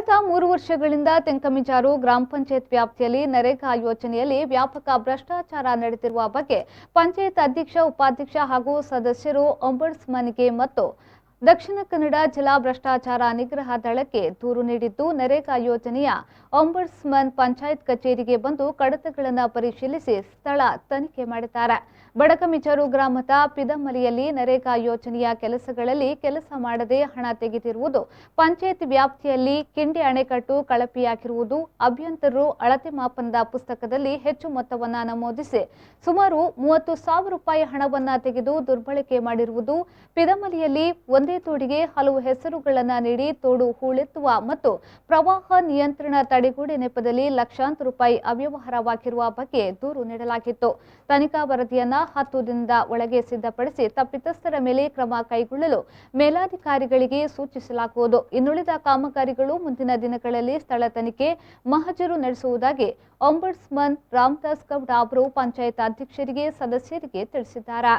ಕಳೆದ 3 ವರ್ಷಗಳಿಂದ ತೆಂಕಮಿಜಾರು ಗ್ರಾಮ ಪಂಚಾಯತ್ ವ್ಯಾಪ್ತಿಯಲ್ಲಿ ನರೇಗಾ ಯೋಜನೆಯಲ್ಲಿ ವ್ಯಾಪಕ ಭ್ರಷ್ಟಾಚಾರ ನಡೆದಿರುವ ಬಗ್ಗೆ ಪಂಚಾಯತ್ ಅಧ್ಯಕ್ಷ, ಉಪಾಧ್ಯಕ್ಷ ಹಾಗೂ ಸದಸ್ಯರು ಒಂಬಡ್ಸ್ಮನ್ಗೆ ಮತ್ತು ದಕ್ಷಿಣ ಕನ್ನಡ ಜಿಲ್ಲಾ ಭ್ರಷ್ಟಾಚಾರ ನಿಗ್ರಹ ದಳಕ್ಕೆ ದೂರು ನೀಡಿದ್ದು, ನರೇಗಾ ಯೋಜನೆಯ ಒಂಬಡ್ಸ್ಮನ್ ಪಂಚಾಯತ್ ಕಚೇರಿಗೆ ಬಂದು ಕಡತಗಳನ್ನು ಪರಿಶೀಲಿಸಿ ಸ್ಥಳ ತನಿಖೆ ಮಾಡಿದ್ದಾರೆ. ಬಡಕಮಿಜಾರು ಗ್ರಾಮದ ಪಿದಮಲಿಯಲ್ಲಿ ನರೇಗಾ ಯೋಜನೆಯ ಕೆಲಸಗಳಲ್ಲಿ ಕೆಲಸ ಮಾಡದೆ ಹಣ ತೆಗೆದಿರುವುದು, ಪಂಚಾಯತ್ ವ್ಯಾಪ್ತಿಯಲ್ಲಿ ಕಿಂಡಿ ಅಣೆಕಟ್ಟು ಕಳಪೆಯಾಗಿರುವುದು, ಅಭಿಯಂತರರು ಅಳತೆ ಮಾಪನದ ಪುಸ್ತಕದಲ್ಲಿ ಹೆಚ್ಚು ಮೊತ್ತವನ್ನು ನಮೂದಿಸಿ ಸುಮಾರು 30,000 ರೂಪಾಯಿ ಹಣವನ್ನು ತೆಗೆದು ದುರ್ಬಳಕೆ ಮಾಡಿರುವುದು, ಪಿದಮಲಿಯಲ್ಲಿ ಒಂದೇ ತೋಡಿಗೆ ಹಲವು ಹೆಸರುಗಳನ್ನು ನೀಡಿ ತೋಡು ಹೂಳೆತ್ತುವ ಮತ್ತು ಪ್ರವಾಹ ನಿಯಂತ್ರಣ ತಡೆಗೋಡೆ ನೆಪದಲ್ಲಿ ಲಕ್ಷಾಂತರ ರೂಪಾಯಿ ಅವ್ಯವಹಾರವಾಗಿರುವ ಬಗ್ಗೆ ದೂರು ನೀಡಲಾಗಿತ್ತು. ತನಿಖಾ ವರದಿಯನ್ನು 10 ದಿನದ ಒಳಗೆ ಸಿದ್ಧಪಡಿಸಿ ತಪ್ಪಿತಸ್ಥರ ಮೇಲೆ ಕ್ರಮ ಕೈಗೊಳ್ಳಲು ಮೇಲಾಧಿಕಾರಿಗಳಿಗೆ ಸೂಚಿಸಲಾಗುವುದು. ಇನ್ನುಳಿದ ಕಾಮಗಾರಿಗಳು ಮುಂದಿನ ದಿನಗಳಲ್ಲಿ ಸ್ಥಳ ತನಿಖೆ, ಮಹಜರು ನಡೆಸುವುದಾಗಿ ಒಂಬಡ್ಸ್ಮನ್ ರಾಮದಾಸ್ ಗೌಡ ಅವರು ಪಂಚಾಯತ್ ಅಧ್ಯಕ್ಷರಿಗೆ, ಸದಸ್ಯರಿಗೆ ತಿಳಿಸಿದ್ದಾರೆ.